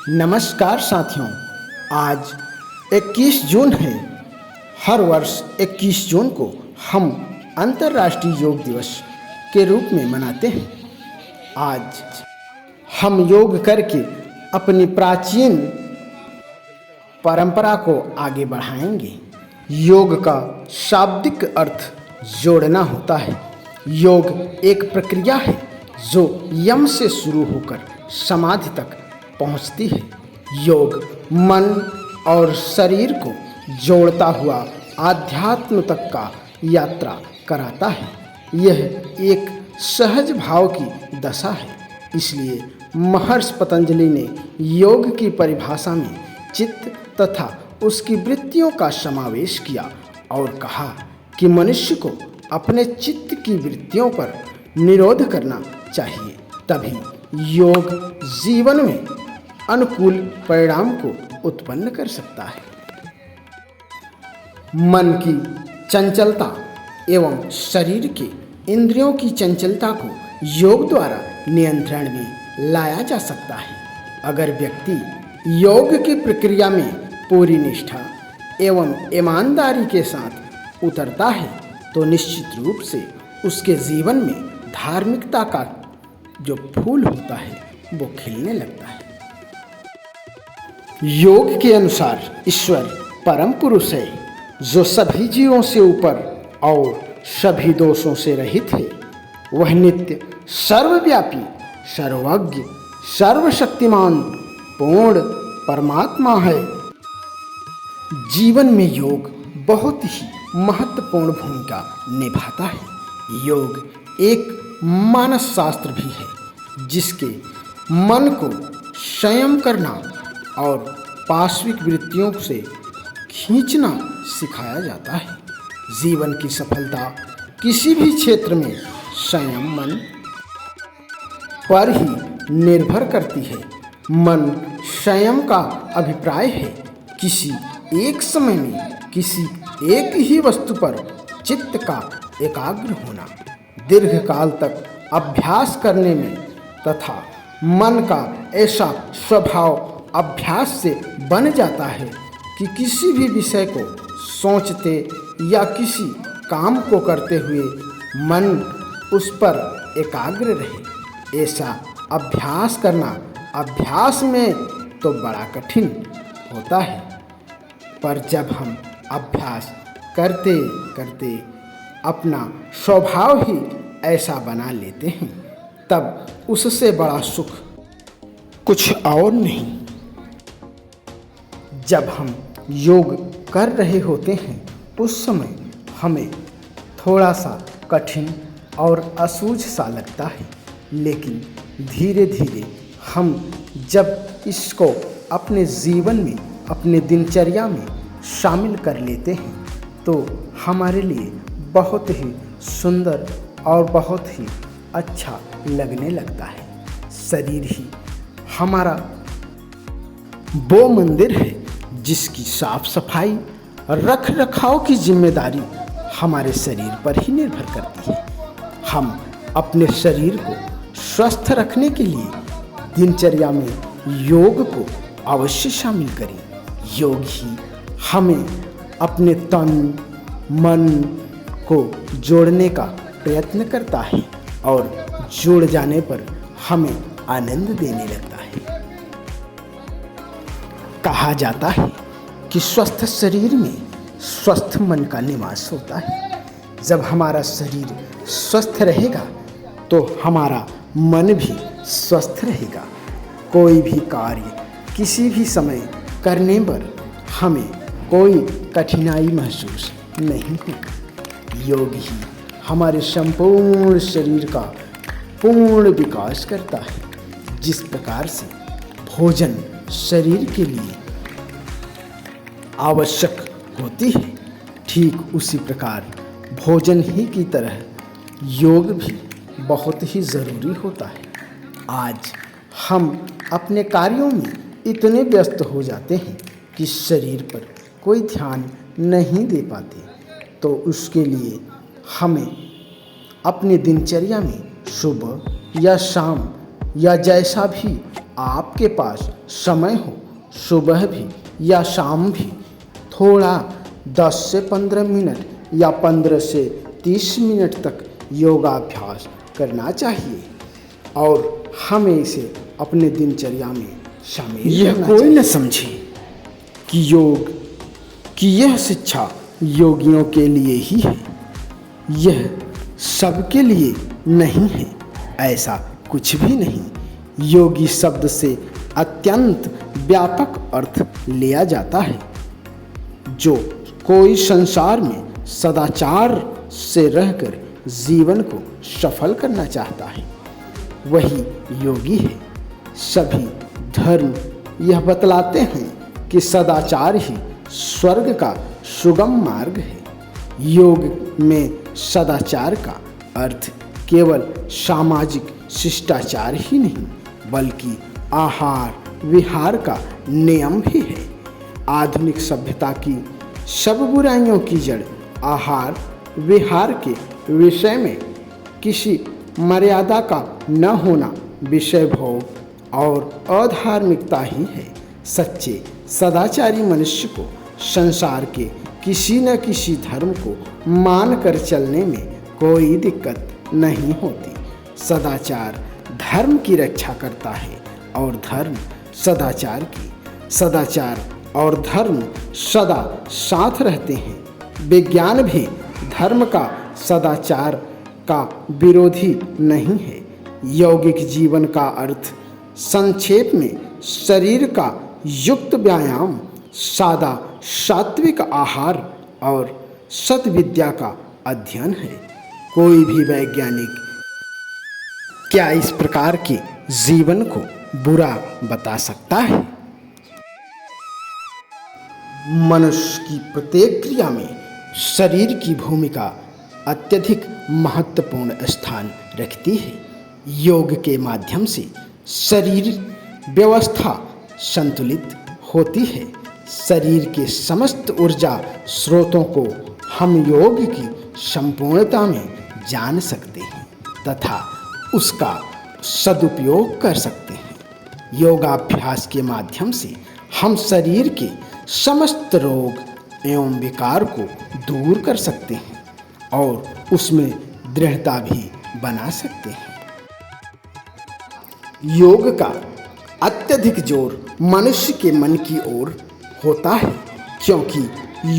नमस्कार साथियों, आज 21 जून है। हर वर्ष 21 जून को हम अंतर्राष्ट्रीय योग दिवस के रूप में मनाते हैं। आज हम योग करके अपनी प्राचीन परंपरा को आगे बढ़ाएंगे। योग का शाब्दिक अर्थ जोड़ना होता है। योग एक प्रक्रिया है जो यम से शुरू होकर समाधि तक पहुंचती है। योग मन और शरीर को जोड़ता हुआ आध्यात्म तक का यात्रा कराता है। यह एक सहज भाव की दशा है। इसलिए महर्षि पतंजलि ने योग की परिभाषा में चित्त तथा उसकी वृत्तियों का समावेश किया और कहा कि मनुष्य को अपने चित्त की वृत्तियों पर निरोध करना चाहिए, तभी योग जीवन में अनुकूल परिणाम को उत्पन्न कर सकता है। मन की चंचलता एवं शरीर के इंद्रियों की चंचलता को योग द्वारा नियंत्रण में लाया जा सकता है। अगर व्यक्ति योग की प्रक्रिया में पूरी निष्ठा एवं ईमानदारी के साथ उतरता है तो निश्चित रूप से उसके जीवन में धार्मिकता का जो फूल होता है वो खिलने लगता है। योग के अनुसार ईश्वर परम पुरुष है जो सभी जीवों से ऊपर और सभी दोषों से रहित है। वह नित्य सर्वव्यापी, सर्वज्ञ, सर्वशक्तिमान पूर्ण परमात्मा है। जीवन में योग बहुत ही महत्वपूर्ण भूमिका निभाता है। योग एक मानस शास्त्र भी है जिसके मन को संयम करना और पार्श्विक वृत्तियों से खींचना सिखाया जाता है। जीवन की सफलता किसी भी क्षेत्र में संयम मन पर ही निर्भर करती है। मन संयम का अभिप्राय है किसी एक समय में किसी एक ही वस्तु पर चित्त का एकाग्र होना, दीर्घकाल तक अभ्यास करने में तथा मन का ऐसा स्वभाव अभ्यास से बन जाता है कि किसी भी विषय को सोचते या किसी काम को करते हुए मन उस पर एकाग्र रहे। ऐसा अभ्यास करना अभ्यास में तो बड़ा कठिन होता है, पर जब हम अभ्यास करते करते अपना स्वभाव ही ऐसा बना लेते हैं तब उससे बड़ा सुख कुछ और नहीं। जब हम योग कर रहे होते हैं उस समय हमें थोड़ा सा कठिन और असूझ सा लगता है, लेकिन धीरे धीरे हम जब इसको अपने जीवन में अपने दिनचर्या में शामिल कर लेते हैं तो हमारे लिए बहुत ही सुंदर और बहुत ही अच्छा लगने लगता है। शरीर ही हमारा वो मंदिर है जिसकी साफ सफाई रख रखाव की जिम्मेदारी हमारे शरीर पर ही निर्भर करती है। हम अपने शरीर को स्वस्थ रखने के लिए दिनचर्या में योग को अवश्य शामिल करें। योग ही हमें अपने तन मन को जोड़ने का प्रयत्न करता है और जुड़ जाने पर हमें आनंद देने लगता है। कहा जाता है कि स्वस्थ शरीर में स्वस्थ मन का निवास होता है। जब हमारा शरीर स्वस्थ रहेगा तो हमारा मन भी स्वस्थ रहेगा। कोई भी कार्य किसी भी समय करने पर हमें कोई कठिनाई महसूस नहीं होगी। योग ही हमारे संपूर्ण शरीर का पूर्ण विकास करता है। जिस प्रकार से भोजन शरीर के लिए आवश्यक होती है, ठीक उसी प्रकार भोजन ही की तरह योग भी बहुत ही ज़रूरी होता है। आज हम अपने कार्यों में इतने व्यस्त हो जाते हैं कि शरीर पर कोई ध्यान नहीं दे पाते, तो उसके लिए हमें अपनी दिनचर्या में सुबह या शाम या जैसा भी आपके पास समय हो, सुबह भी या शाम भी, थोड़ा 10 से 15 मिनट या 15 से 30 मिनट तक योगाभ्यास करना चाहिए और हमें इसे अपने दिनचर्या में शामिल यह करना कोई चाहिए। न समझे कि योग की यह शिक्षा योगियों के लिए ही है, यह सबके लिए नहीं है, ऐसा कुछ भी नहीं। योगी शब्द से अत्यंत व्यापक अर्थ लिया जाता है। जो कोई संसार में सदाचार से रहकर जीवन को सफल करना चाहता है वही योगी है। सभी धर्म यह बतलाते हैं कि सदाचार ही स्वर्ग का सुगम मार्ग है। योग में सदाचार का अर्थ केवल सामाजिक शिष्टाचार ही नहीं बल्कि आहार विहार का नियम भी है। आधुनिक सभ्यता की सब बुराइयों की जड़ आहार विहार के विषय में किसी मर्यादा का न होना, विषय भोग और अधार्मिकता ही है। सच्चे सदाचारी मनुष्य को संसार के किसी न किसी धर्म को मान कर चलने में कोई दिक्कत नहीं होती। सदाचार धर्म की रक्षा करता है और धर्म सदाचार की। सदाचार और धर्म सदा साथ रहते हैं। विज्ञान भी धर्म का सदाचार का विरोधी नहीं है। यौगिक जीवन का अर्थ संक्षेप में शरीर का युक्त व्यायाम, सादा सात्विक आहार और सद्विद्या का अध्ययन है। कोई भी वैज्ञानिक क्या इस प्रकार के जीवन को बुरा बता सकता है? मनुष्य की प्रत्येक क्रिया में शरीर की भूमिका अत्यधिक महत्वपूर्ण स्थान रखती है। योग के माध्यम से शरीर व्यवस्था संतुलित होती है। शरीर के समस्त ऊर्जा स्रोतों को हम योग की संपूर्णता में जान सकते हैं तथा उसका सदुपयोग कर सकते हैं। योगाभ्यास के माध्यम से हम शरीर के समस्त रोग एवं विकार को दूर कर सकते हैं और उसमें दृढ़ता भी बना सकते हैं। योग का अत्यधिक जोर मनुष्य के मन की ओर होता है क्योंकि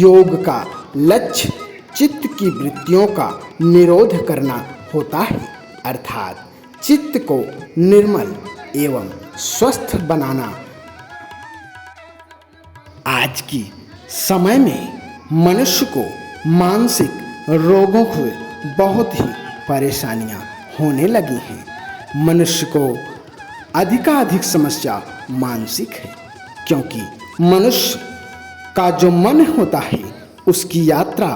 योग का लक्ष्य चित्त की वृत्तियों का निरोध करना होता है, अर्थात चित्त को निर्मल एवं स्वस्थ बनाना। आज की समय में मनुष्य को मानसिक रोगों से बहुत ही परेशानियां होने लगी हैं। मनुष्य को अधिकाधिक समस्या मानसिक है क्योंकि मनुष्य का जो मन होता है उसकी यात्रा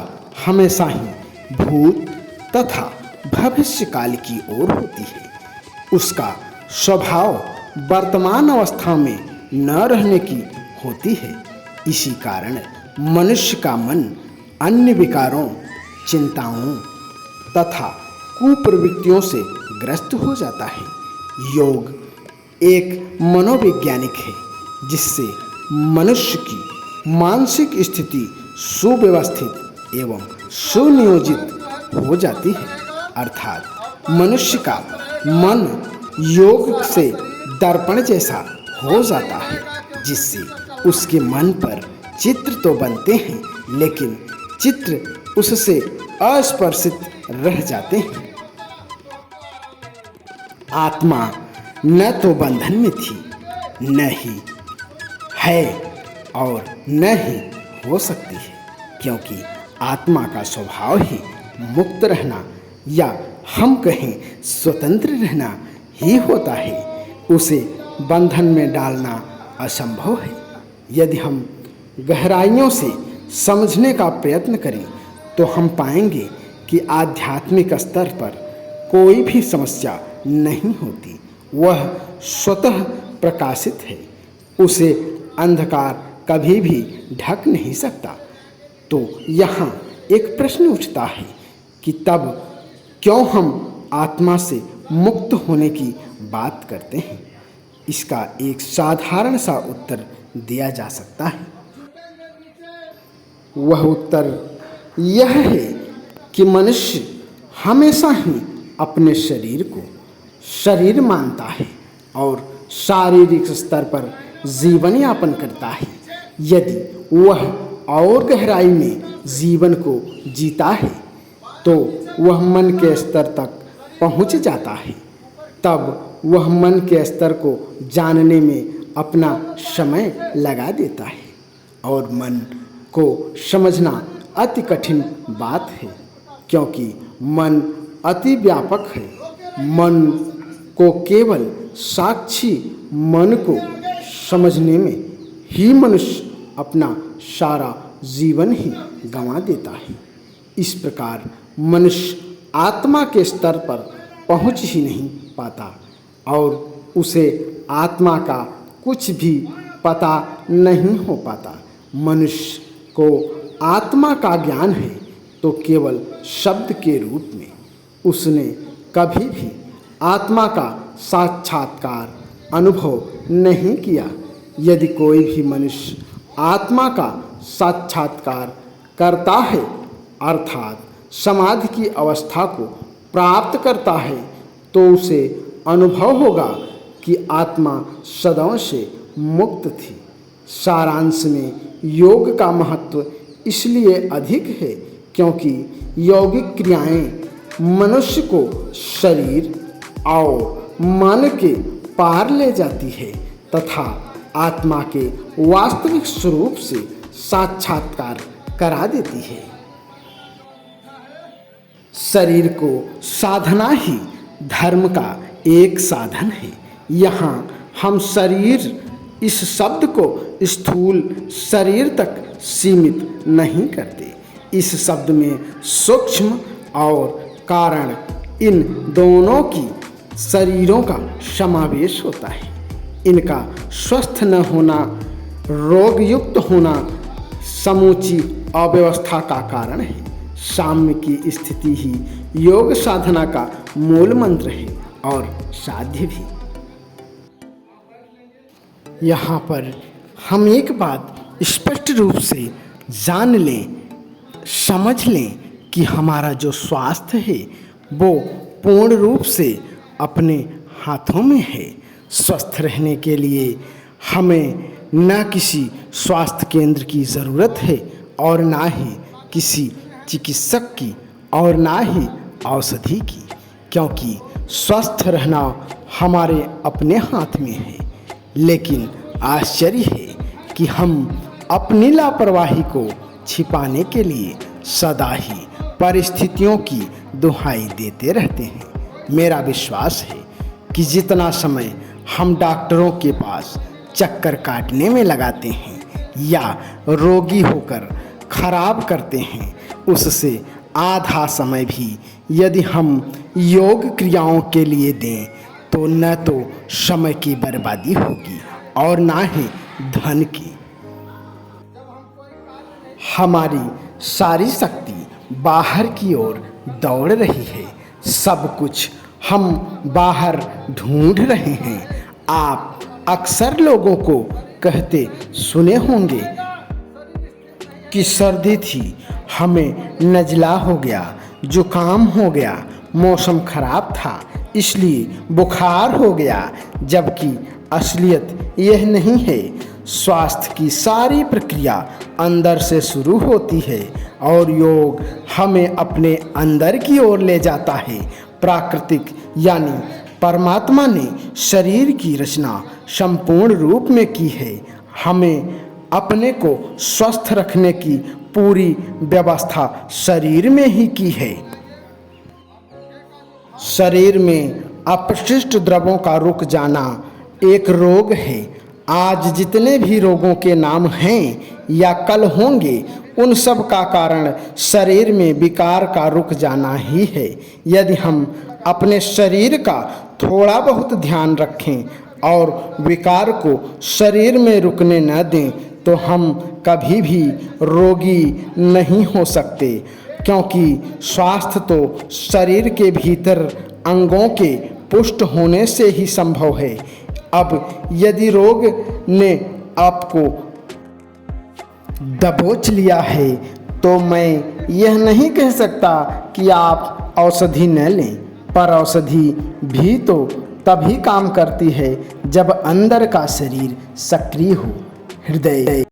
हमेशा ही भूत तथा भविष्य काल की ओर होती है। उसका स्वभाव वर्तमान अवस्था में न रहने की होती है। इसी कारण मनुष्य का मन अन्य विकारों, चिंताओं तथा कुप्रवृत्तियों से ग्रस्त हो जाता है। योग एक मनोवैज्ञानिक है जिससे मनुष्य की मानसिक स्थिति सुव्यवस्थित एवं सुनियोजित हो जाती है, अर्थात मनुष्य का मन योग से दर्पण जैसा हो जाता है जिससे उसके मन पर चित्र तो बनते हैं लेकिन चित्र उससे अस्पर्शित रह जाते हैं। आत्मा न तो बंधन में थी, न ही है और न ही हो सकती है क्योंकि आत्मा का स्वभाव ही मुक्त रहना या हम कहें स्वतंत्र रहना ही होता है। उसे बंधन में डालना असंभव है। यदि हम गहराइयों से समझने का प्रयत्न करें तो हम पाएंगे कि आध्यात्मिक स्तर पर कोई भी समस्या नहीं होती। वह स्वतः प्रकाशित है, उसे अंधकार कभी भी ढक नहीं सकता। तो यहाँ एक प्रश्न उठता है कि तब क्यों हम आत्मा से मुक्त होने की बात करते हैं? इसका एक साधारण सा उत्तर दिया जा सकता है। वह उत्तर यह है कि मनुष्य हमेशा ही अपने शरीर को शरीर मानता है और शारीरिक स्तर पर जीवन यापन करता है। यदि वह और गहराई में जीवन को जीता है तो वह मन के स्तर तक पहुंच जाता है। तब वह मन के स्तर को जानने में अपना समय लगा देता है और मन को समझना अति कठिन बात है, क्योंकि मन अति व्यापक है। मन को केवल साक्षी मन को समझने में ही मनुष्य अपना सारा जीवन ही गंवा देता है। इस प्रकार मनुष्य आत्मा के स्तर पर पहुंच ही नहीं पाता और उसे आत्मा का कुछ भी पता नहीं हो पाता। मनुष्य को आत्मा का ज्ञान है तो केवल शब्द के रूप में। उसने कभी भी आत्मा का साक्षात्कार अनुभव नहीं किया। यदि कोई भी मनुष्य आत्मा का साक्षात्कार करता है अर्थात समाधि की अवस्था को प्राप्त करता है तो उसे अनुभव होगा कि आत्मा सदैव से मुक्त थी। सारांश में योग का महत्व इसलिए अधिक है क्योंकि यौगिक क्रियाएं मनुष्य को शरीर और मन के पार ले जाती है तथा आत्मा के वास्तविक स्वरूप से साक्षात्कार करा देती है। शरीर को साधना ही धर्म का एक साधन है। यहाँ हम शरीर इस शब्द को स्थूल शरीर तक सीमित नहीं करते। इस शब्द में सूक्ष्म और कारण इन दोनों की शरीरों का समावेश होता है। इनका स्वस्थ न होना, रोग युक्त होना समूची अव्यवस्था का कारण है। साम्य की स्थिति ही योग साधना का मूल मंत्र है और साध्य भी। यहाँ पर हम एक बात स्पष्ट रूप से जान लें, समझ लें कि हमारा जो स्वास्थ्य है वो पूर्ण रूप से अपने हाथों में है। स्वस्थ रहने के लिए हमें न किसी स्वास्थ्य केंद्र की ज़रूरत है और ना ही किसी चिकित्सक की और ना ही औषधि की, क्योंकि स्वस्थ रहना हमारे अपने हाथ में है। लेकिन आश्चर्य है कि हम अपनी लापरवाही को छिपाने के लिए सदा ही परिस्थितियों की दुहाई देते रहते हैं। मेरा विश्वास है कि जितना समय हम डॉक्टरों के पास चक्कर काटने में लगाते हैं या रोगी होकर खराब करते हैं, उससे आधा समय भी यदि हम योग क्रियाओं के लिए दें तो न तो समय की बर्बादी होगी और ना ही धन की। हमारी सारी शक्ति बाहर की ओर दौड़ रही है। सब कुछ हम बाहर ढूंढ रहे हैं। आप अक्सर लोगों को कहते सुने होंगे कि सर्दी थी, हमें नज़ला हो गया, जुकाम हो गया, मौसम खराब था इसलिए बुखार हो गया, जबकि असलियत यह नहीं है। स्वास्थ्य की सारी प्रक्रिया अंदर से शुरू होती है और योग हमें अपने अंदर की ओर ले जाता है। प्राकृतिक यानी परमात्मा ने शरीर की रचना संपूर्ण रूप में की है। हमें अपने को स्वस्थ रखने की पूरी व्यवस्था शरीर में ही की है। शरीर में अपशिष्ट द्रव्यों का रुक जाना एक रोग है। आज जितने भी रोगों के नाम हैं या कल होंगे, उन सब का कारण शरीर में विकार का रुक जाना ही है। यदि हम अपने शरीर का थोड़ा बहुत ध्यान रखें और विकार को शरीर में रुकने न दें तो हम कभी भी रोगी नहीं हो सकते, क्योंकि स्वास्थ्य तो शरीर के भीतर अंगों के पुष्ट होने से ही संभव है। अब यदि रोग ने आपको दबोच लिया है तो मैं यह नहीं कह सकता कि आप औषधि न लें, पर औषधि भी तो तभी काम करती है जब अंदर का शरीर सक्रिय हो। हृदय